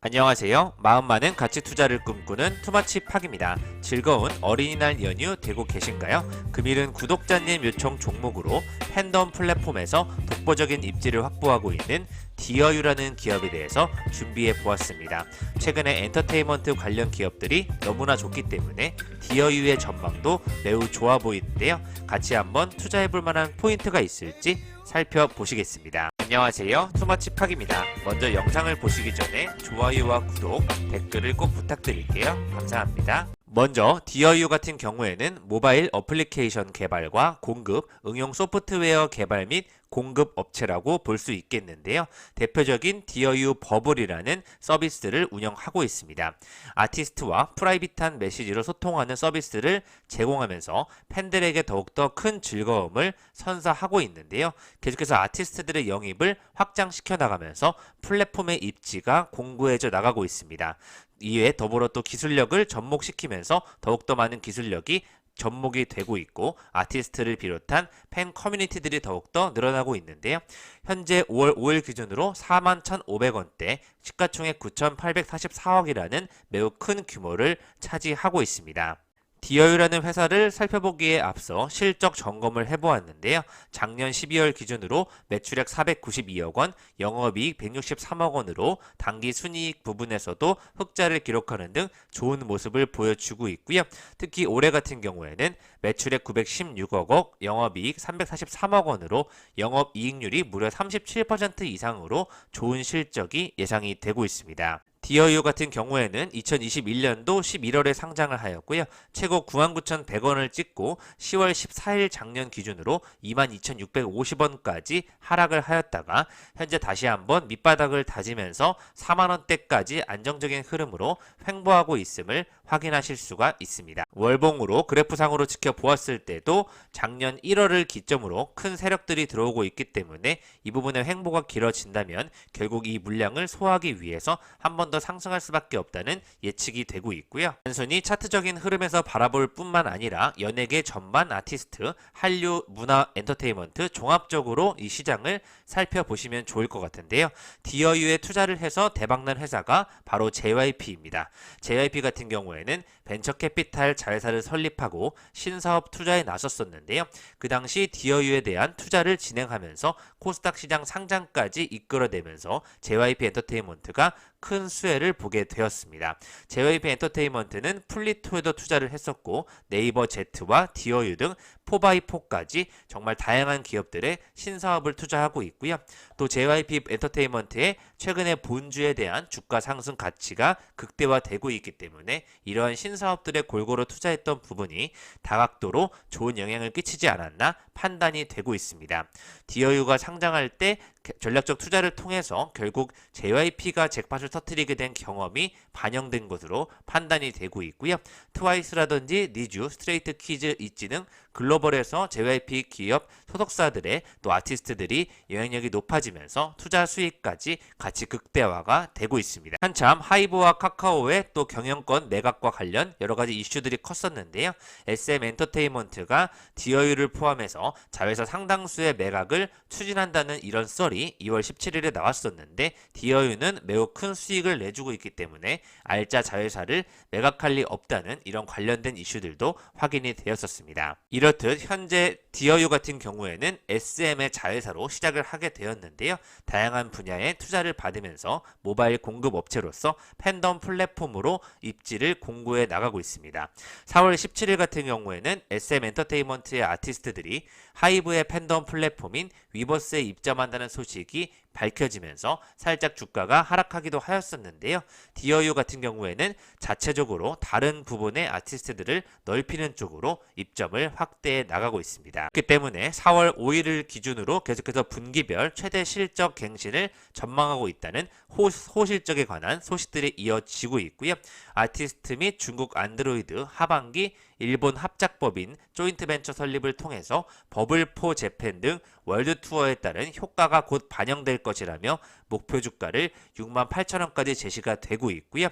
안녕하세요. 마음 많은 가치 투자를 꿈꾸는 투마치 팍입니다. 즐거운 어린이날 연휴 되고 계신가요? 금일은 구독자님 요청 종목으로 팬덤 플랫폼에서 독보적인 입지를 확보하고 있는 디어유라는 기업에 대해서 준비해 보았습니다. 최근에 엔터테인먼트 관련 기업들이 너무나 좋기 때문에 디어유의 전망도 매우 좋아 보이는데요. 같이 한번 투자해 볼 만한 포인트가 있을지 살펴보시겠습니다. 안녕하세요. 투마치 팍입니다. 먼저 영상을 보시기 전에 좋아요와 구독, 댓글을 꼭 부탁드릴게요. 감사합니다. 먼저 디어유 같은 경우에는 모바일 어플리케이션 개발과 공급, 응용 소프트웨어 개발 및 공급 업체라고 볼 수 있겠는데요. 대표적인 디어유 버블이라는 서비스를 운영하고 있습니다. 아티스트와 프라이빗한 메시지로 소통하는 서비스를 제공하면서 팬들에게 더욱더 큰 즐거움을 선사하고 있는데요. 계속해서 아티스트들의 영입을 확장시켜 나가면서 플랫폼의 입지가 공고해져 나가고 있습니다. 이에 더불어 또 기술력을 접목시키면서 더욱더 많은 기술력이 접목이 되고 있고 아티스트를 비롯한 팬 커뮤니티들이 더욱더 늘어나고 있는데요. 현재 5월 5일 기준으로 41,500원대, 시가총액 9,844억이라는 매우 큰 규모를 차지하고 있습니다. 디어유라는 회사를 살펴보기에 앞서 실적 점검을 해보았는데요. 작년 12월 기준으로 매출액 492억 원, 영업이익 163억 원으로 당기 순이익 부분에서도 흑자를 기록하는 등 좋은 모습을 보여주고 있고요. 특히 올해 같은 경우에는 매출액 916억 원, 영업이익 343억 원으로 영업이익률이 무려 37% 이상으로 좋은 실적이 예상이 되고 있습니다. 디어유 같은 경우에는 2021년도 11월에 상장을 하였고요. 최고 99,100원을 찍고 10월 14일 작년 기준으로 22,650원까지 하락을 하였다가 현재 다시 한번 밑바닥을 다지면서 4만원대까지 안정적인 흐름으로 횡보하고 있음을 확인하실 수가 있습니다. 월봉으로 그래프상으로 지켜보았을 때도 작년 1월을 기점으로 큰 세력들이 들어오고 있기 때문에 이 부분의 횡보가 길어진다면 결국 이 물량을 소화하기 위해서 한 번 더 상승할 수밖에 없다는 예측이 되고 있고요. 단순히 차트적인 흐름에서 바라볼 뿐만 아니라 연예계 전반 아티스트, 한류, 문화, 엔터테인먼트 종합적으로 이 시장을 살펴보시면 좋을 것 같은데요. 디어유에 투자를 해서 대박난 회사가 바로 JYP입니다. JYP 같은 경우에는 벤처캐피탈 자회사를 설립하고 신사업 투자에 나섰었는데요. 그 당시 디어유에 대한 투자를 진행하면서 코스닥 시장 상장까지 이끌어내면서 JYP 엔터테인먼트가 큰 수혜를 보게 되었습니다. JYP 엔터테인먼트는 플리토에도 투자를 했었고 네이버 Z와 디어유 등 4x4까지 정말 다양한 기업들의 신사업을 투자하고 있고요. 또 JYP 엔터테인먼트의 최근에 본주에 대한 주가 상승 가치가 극대화되고 있기 때문에 이러한 신사업들의 골고루 투자했던 부분이 다각도로 좋은 영향을 끼치지 않았나 판단이 되고 있습니다. 디어유가 상장할 때 전략적 투자를 통해서 결국 JYP가 잭팟을 터뜨리게 된 경험이 반영된 것으로 판단이 되고 있고요. 트와이스라든지 니쥬, 스트레이트 키즈, 있지 등 글로벌에서 JYP 기업 소속사들의 또 아티스트들이 영향력이 높아지면서 투자 수익까지 같이 극대화가 되고 있습니다. 한참 하이브와 카카오의 또 경영권 매각과 관련 여러 가지 이슈들이 컸었는데요. SM 엔터테인먼트가 디어유를 포함해서 자회사 상당수의 매각을 추진한다는 이런 썰이 2월 17일에 나왔었는데 디어유는 매우 큰 수익을 내주고 있기 때문에 알짜 자회사를 매각할 리 없다는 이런 관련된 이슈들도 확인이 되었었습니다. 이렇듯 현재 디어유 같은 경우에는 SM의 자회사로 시작을 하게 되었는데요. 다양한 분야에 투자를 받으면서 모바일 공급 업체로서 팬덤 플랫폼으로 입지를 공고해 나가고 있습니다. 4월 17일 같은 경우에는 SM 엔터테인먼트의 아티스트들이 하이브의 팬덤 플랫폼인 위버스에 입점한다는 소식이 밝혀지면서 살짝 주가가 하락하기도 하였었는데요. 디어유 같은 경우에는 자체적으로 다른 부분의 아티스트들을 넓히는 쪽으로 입점을 확대해 나가고 있습니다. 그렇기 때문에 4월 5일을 기준으로 계속해서 분기별 최대 실적 갱신을 전망하고 있다는 호실적에 관한 소식들이 이어지고 있고요. 아티스트 및 중국 안드로이드 하반기 일본 합작법인 조인트벤처 설립을 통해서 버블4 재팬 등 월드 투어에 따른 효과가 곧 반영될 것이라며 목표 주가를 68,000원까지 제시가 되고 있고요.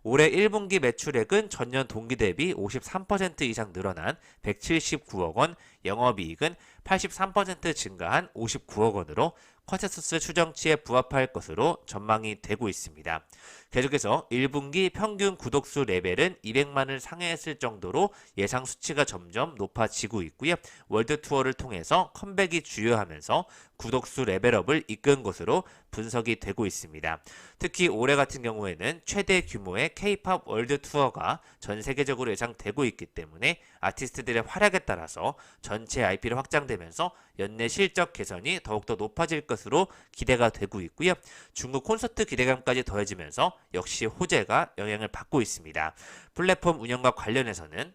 올해 1분기 매출액은 전년 동기 대비 53% 이상 늘어난 179억 원, 영업이익은 83% 증가한 59억 원으로 컨센서스 추정치에 부합할 것으로 전망이 되고 있습니다. 계속해서 1분기 평균 구독수 레벨은 200만을 상회했을 정도로 예상 수치가 점점 높아지고 있고요. 월드 투어를 통해서 컴백이 주요하면서 구독수 레벨업을 이끈 것으로 분석이 되고 있습니다. 특히 올해 같은 경우에는 최대 규모의 K-팝 월드 투어가 전 세계적으로 예상되고 있기 때문에 아티스트들의 활약에 따라서 전체 IP를 확장되면서 연내 실적 개선이 더욱더 높아질 것으로 기대가 되고 있고요. 중국 콘서트 기대감까지 더해지면서 역시 호재가 영향을 받고 있습니다. 플랫폼 운영과 관련해서는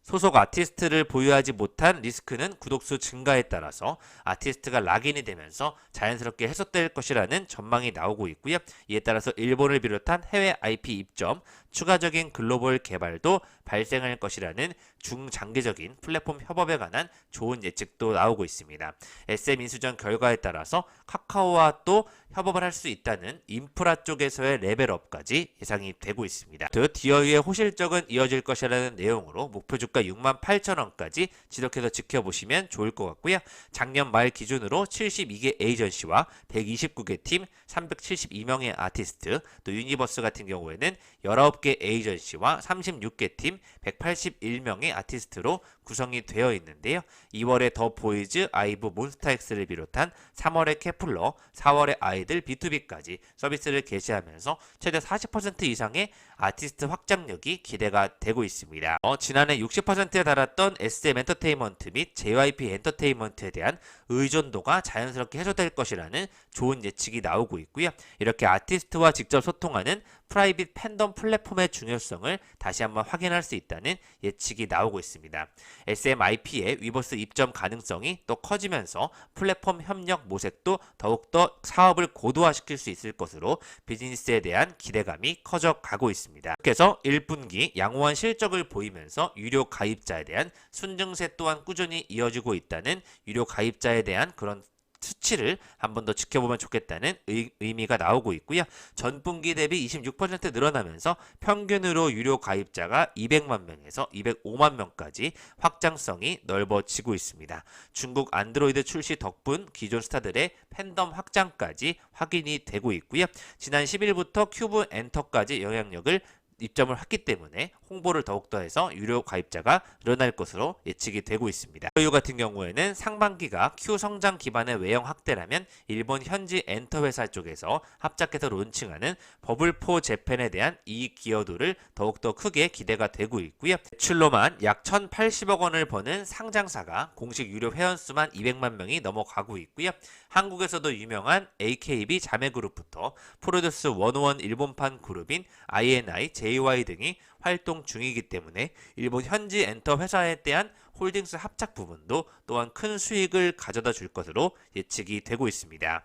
소속 아티스트를 보유하지 못한 리스크는 구독수 증가에 따라서 아티스트가 락인이 되면서 자연스럽게 해소될 것이라는 전망이 나오고 있고요. 이에 따라서 일본을 비롯한 해외 IP 입점, 추가적인 글로벌 개발도 발생할 것이라는 중장기적인 플랫폼 협업에 관한 좋은 예측도 나오고 있습니다. SM 인수전 결과에 따라서 카카오와 또 협업을 할 수 있다는 인프라 쪽에서의 레벨업까지 예상이 되고 있습니다. 디어유의 호실적은 이어질 것이라는 내용으로 목표 주가 68,000원까지 지속해서 지켜보시면 좋을 것 같고요. 작년 말 기준으로 72개 에이전시와 129개 팀, 372명의 아티스트, 또 유니버스 같은 경우에는 19개 에이전시와 36개 팀, 181명의 아티스트로 구성이 되어 있는데요. 2월에 더 보이즈, 아이브, 몬스타엑스를 비롯한 3월에 케플러, 4월에 아이들, B2B까지 서비스를 개시하면서 최대 40% 이상의 아티스트 확장력이 기대가 되고 있습니다. 지난해 60%에 달았던 SM 엔터테인먼트 및 JYP 엔터테인먼트에 대한 의존도가 자연스럽게 해소될 것이라는 좋은 예측이 나오고 있고요. 이렇게 아티스트와 직접 소통하는 프라이빗 팬덤 플랫폼의 중요성을 다시 한번 확인할 수 있다는 예측이 나오고 있습니다. SMIP의 위버스 입점 가능성이 또 커지면서 플랫폼 협력 모색도 더욱더 사업을 고도화시킬 수 있을 것으로 비즈니스에 대한 기대감이 커져가고 있습니다. 그래서 1분기 양호한 실적을 보이면서 유료 가입자에 대한 순증세 또한 꾸준히 이어지고 있다는 유료 가입자에 대한 그런 수치를 한 번 더 지켜보면 좋겠다는 의미가 나오고 있고요. 전분기 대비 26% 늘어나면서 평균으로 유료 가입자가 200만 명에서 205만 명까지 확장성이 넓어지고 있습니다. 중국 안드로이드 출시 덕분 기존 스타들의 팬덤 확장까지 확인이 되고 있고요. 지난 10일부터 큐브 엔터까지 영향력을 입점을 했기 때문에 홍보를 더욱더 해서 유료 가입자가 늘어날 것으로 예측이 되고 있습니다. 디어유 같은 경우에는 상반기가 Q 성장 기반의 외형 확대라면 일본 현지 엔터 회사 쪽에서 합작해서 론칭하는 버블4 재팬에 대한 이익 기여도를 더욱더 크게 기대가 되고 있고요. 매출로만 약 1,080억 원을 버는 상장사가 공식 유료 회원수만 200만 명이 넘어가고 있고요. 한국에서도 유명한 AKB 자매그룹부터 프로듀스 101 일본판 그룹인 INI, JY 등이 활동 중이기 때문에 일본 현지 엔터 회사에 대한 홀딩스 합작 부분도 또한 큰 수익을 가져다 줄 것으로 예측이 되고 있습니다.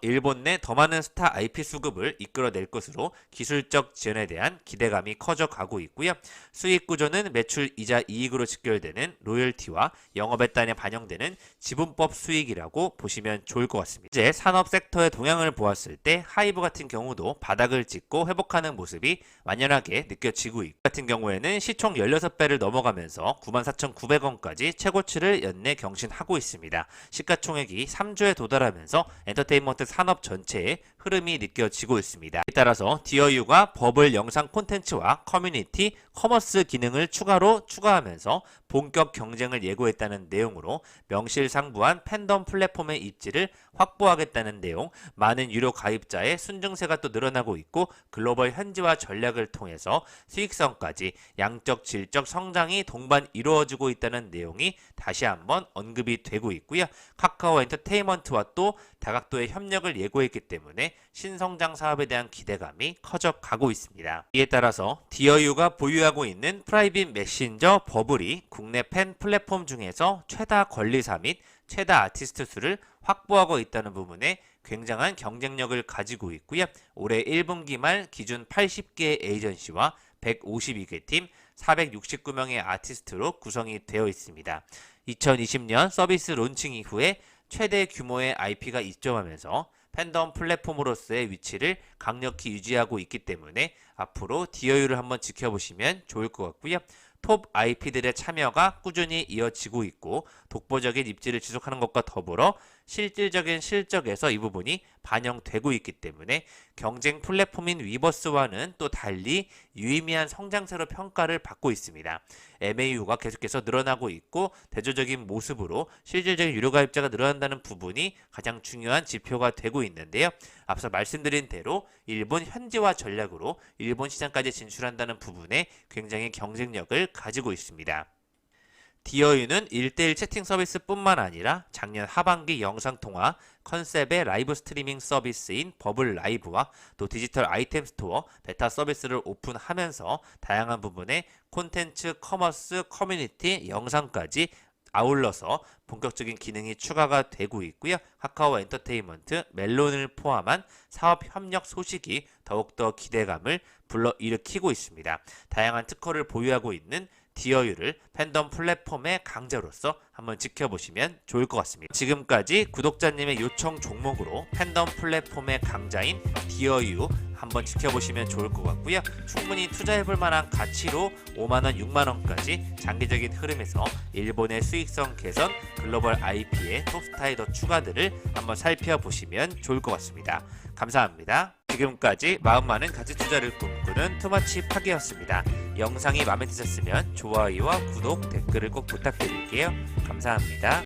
일본 내 더 많은 스타 IP 수급을 이끌어낼 것으로 기술적 지원에 대한 기대감이 커져가고 있고요. 수익 구조는 매출, 이자, 이익으로 직결되는 로열티와 영업에 따라 반영되는 지분법 수익이라고 보시면 좋을 것 같습니다. 이제 산업 섹터의 동향을 보았을 때 하이브 같은 경우도 바닥을 짚고 회복하는 모습이 완연하게 느껴지고 있고 같은 경우에는 시총 16배를 넘어가면서 94,900원까지 최고치를 연내 경신하고 있습니다. 시가총액이 3조에 도달하면서 엔터테인먼트 산업 전체의 흐름이 느껴지고 있습니다. 따라서 디어유가 버블 영상 콘텐츠와 커뮤니티, 커머스 기능을 추가하면서 본격 경쟁을 예고했다는 내용으로 명실상부한 팬덤 플랫폼의 입지를 확보하겠다는 내용, 많은 유료 가입자의 순증세가 또 늘어나고 있고 글로벌 현지화 전략을 통해서 수익성까지 양적 질적 성장이 동반 이루어지고 있다는 내용이 다시 한번 언급이 되고 있고요. 카카오 엔터테인먼트와 또 다각도의 협력을 예고했기 때문에 신성장 사업에 대한 기대감이 커져가고 있습니다. 이에 따라서 디어유가 보유하고 있는 프라이빗 메신저 버블이 국내 팬 플랫폼 중에서 최다 권리사 및 최다 아티스트 수를 확보하고 있다는 부분에 굉장한 경쟁력을 가지고 있고요. 올해 1분기 말 기준 80개 에이전시와 152개 팀, 469명의 아티스트로 구성이 되어 있습니다. 2020년 서비스 론칭 이후에 최대 규모의 IP가 입점하면서 팬덤 플랫폼으로서의 위치를 강력히 유지하고 있기 때문에 앞으로 디어유를 한번 지켜보시면 좋을 것 같고요. 톱 IP들의 참여가 꾸준히 이어지고 있고 독보적인 입지를 지속하는 것과 더불어 실질적인 실적에서 이 부분이 반영되고 있기 때문에 경쟁 플랫폼인 위버스와는 또 달리 유의미한 성장세로 평가를 받고 있습니다. MAU가 계속해서 늘어나고 있고 대조적인 모습으로 실질적인 유료 가입자가 늘어난다는 부분이 가장 중요한 지표가 되고 있는데요. 앞서 말씀드린 대로 일본 현지화 전략으로 일본 시장까지 진출한다는 부분에 굉장히 경쟁력을 가지고 있습니다. 디어유는 1대1 채팅 서비스뿐만 아니라 작년 하반기 영상통화 컨셉의 라이브 스트리밍 서비스인 버블 라이브와 또 디지털 아이템 스토어 베타 서비스를 오픈하면서 다양한 부분의 콘텐츠, 커머스, 커뮤니티, 영상까지 아울러서 본격적인 기능이 추가가 되고 있고요. 카카오 엔터테인먼트, 멜론을 포함한 사업 협력 소식이 더욱더 기대감을 불러일으키고 있습니다. 다양한 특허를 보유하고 있는 디어유를 팬덤 플랫폼의 강자로서 한번 지켜보시면 좋을 것 같습니다. 지금까지 구독자님의 요청 종목으로 팬덤 플랫폼의 강자인 디어유 한번 지켜보시면 좋을 것 같고요. 충분히 투자해볼 만한 가치로 5만원, 6만원까지 장기적인 흐름에서 일본의 수익성 개선, 글로벌 IP의 톱스타의 더 추가들을 한번 살펴보시면 좋을 것 같습니다. 감사합니다. 지금까지 마음 많은 가치 투자를 꿈꾸는 투마치 파기였습니다. 영상이 마음에 드셨으면 좋아요와 구독, 댓글을 꼭 부탁드릴게요. 감사합니다.